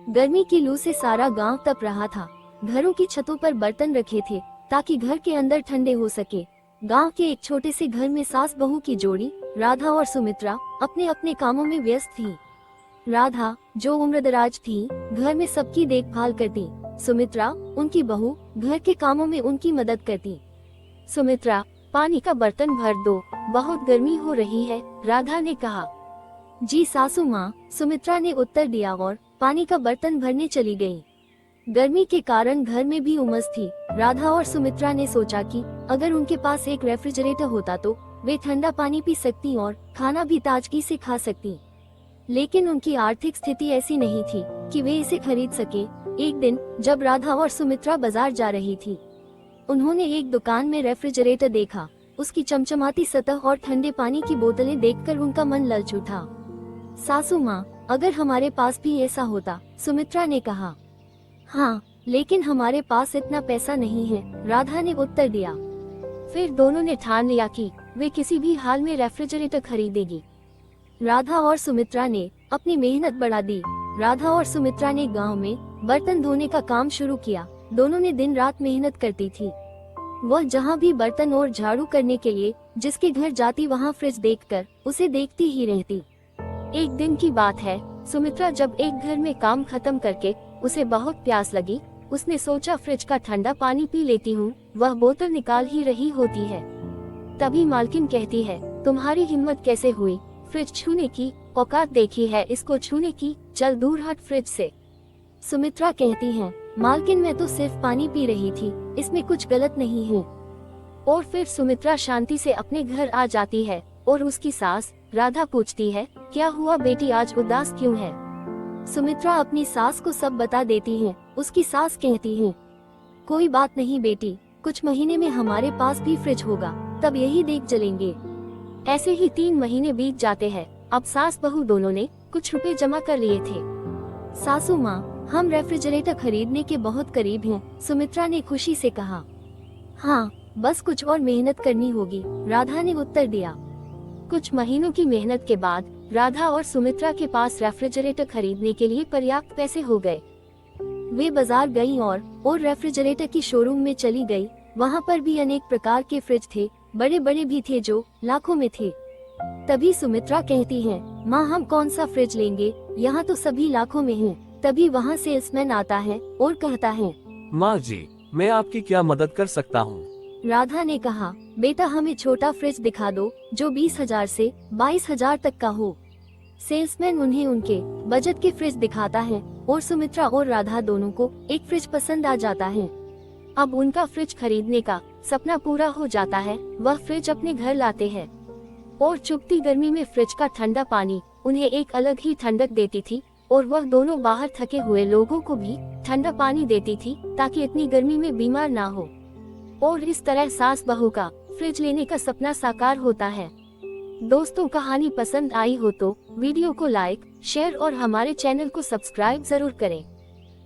गर्मी की लू से सारा गांव तप रहा था। घरों की छतों पर बर्तन रखे थे ताकि घर के अंदर ठंडे हो सके। गांव के एक छोटे से घर में सास बहू की जोड़ी राधा और सुमित्रा अपने अपने कामों में व्यस्त थी। राधा जो उम्रदराज थी, घर में सबकी देखभाल करती। सुमित्रा उनकी बहू घर के कामों में उनकी मदद करती। सुमित्रा, पानी का बर्तन भर दो, बहुत गर्मी हो रही है, राधा ने कहा। जी सासू माँ, सुमित्रा ने उत्तर दिया और पानी का बर्तन भरने चली गई। गर्मी के कारण घर में भी उमस थी। राधा और सुमित्रा ने सोचा कि अगर उनके पास एक रेफ्रिजरेटर होता तो वे ठंडा पानी पी सकती और खाना भी ताजगी से खा सकती। लेकिन उनकी आर्थिक स्थिति ऐसी नहीं थी कि वे इसे खरीद सके। एक दिन जब राधा और सुमित्रा बाजार जा रही थी, उन्होंने एक दुकान में रेफ्रिजरेटर देखा। उसकी चमचमाती सतह और ठंडे पानी की बोतलें देखकर उनका मन ललच उठा। सासू माँ, अगर हमारे पास भी ऐसा होता, सुमित्रा ने कहा। हाँ, लेकिन हमारे पास इतना पैसा नहीं है, राधा ने उत्तर दिया। फिर दोनों ने ठान लिया कि वे किसी भी हाल में रेफ्रिजरेटर खरीदेगी। राधा और सुमित्रा ने अपनी मेहनत बढ़ा दी। राधा और सुमित्रा ने गांव में बर्तन धोने का काम शुरू किया। दोनों ने दिन रात मेहनत करती थी। वह जहां भी बर्तन और झाड़ू करने के लिए जिसके घर जाती, वहां फ्रिज देखकर उसे देखती ही रहती। एक दिन की बात है, सुमित्रा जब एक घर में काम खत्म करके उसे बहुत प्यास लगी, उसने सोचा फ्रिज का ठंडा पानी पी लेती हूँ। वह बोतल निकाल ही रही होती है, तभी मालकिन कहती है, तुम्हारी हिम्मत कैसे हुई फ्रिज छूने की? औकात देखी है इसको छूने की, चल दूर हट फ्रिज से। सुमित्रा कहती है, मालकिन मैं तो सिर्फ पानी पी रही थी, इसमें कुछ गलत नहीं है। और फिर सुमित्रा शांति से अपने घर आ जाती है और उसकी सास राधा पूछती है, क्या हुआ बेटी, आज उदास क्यों है? सुमित्रा अपनी सास को सब बता देती है। उसकी सास कहती है, कोई बात नहीं बेटी, कुछ महीने में हमारे पास भी फ्रिज होगा, तब यही देख चलेंगे। ऐसे ही 3 महीने बीत जाते हैं। अब सास बहू दोनों ने कुछ रुपए जमा कर लिए थे। सासू माँ, हम रेफ्रिजरेटर खरीदने के बहुत करीब हैं, सुमित्रा ने खुशी से कहा। हाँ, बस कुछ और मेहनत करनी होगी, राधा ने उत्तर दिया। कुछ महीनों की मेहनत के बाद राधा और सुमित्रा के पास रेफ्रिजरेटर खरीदने के लिए पर्याप्त पैसे हो गए। वे बाजार गईं और रेफ्रिजरेटर की शोरूम में चली गई। वहाँ पर भी अनेक प्रकार के फ्रिज थे, बड़े बड़े भी थे जो लाखों में थे। तभी सुमित्रा कहती है, माँ हम कौन सा फ्रिज लेंगे, यहाँ तो सभी लाखों में हैं। तभी वहाँ सेल्समैन आता है और कहता है, माँ जी, मैं आपकी क्या मदद कर सकता हूँ? राधा ने कहा, बेटा हमें छोटा फ्रिज दिखा दो जो 20,000 से 22,000 तक का हो। सेल्समैन उन्हें उनके बजट के फ्रिज दिखाता है और सुमित्रा और राधा दोनों को एक फ्रिज पसंद आ जाता है। अब उनका फ्रिज खरीदने का सपना पूरा हो जाता है। वह फ्रिज अपने घर लाते हैं और चुभती गर्मी में फ्रिज का ठंडा पानी उन्हें एक अलग ही ठंडक देती थी। और वह दोनों बाहर थके हुए लोगों को भी ठंडा पानी देती थी ताकि इतनी गर्मी में बीमार ना हो। और इस तरह सास बहू का फ्रिज लेने का सपना साकार होता है। दोस्तों, कहानी पसंद आई हो तो वीडियो को लाइक, शेयर और हमारे चैनल को सब्सक्राइब जरूर करें।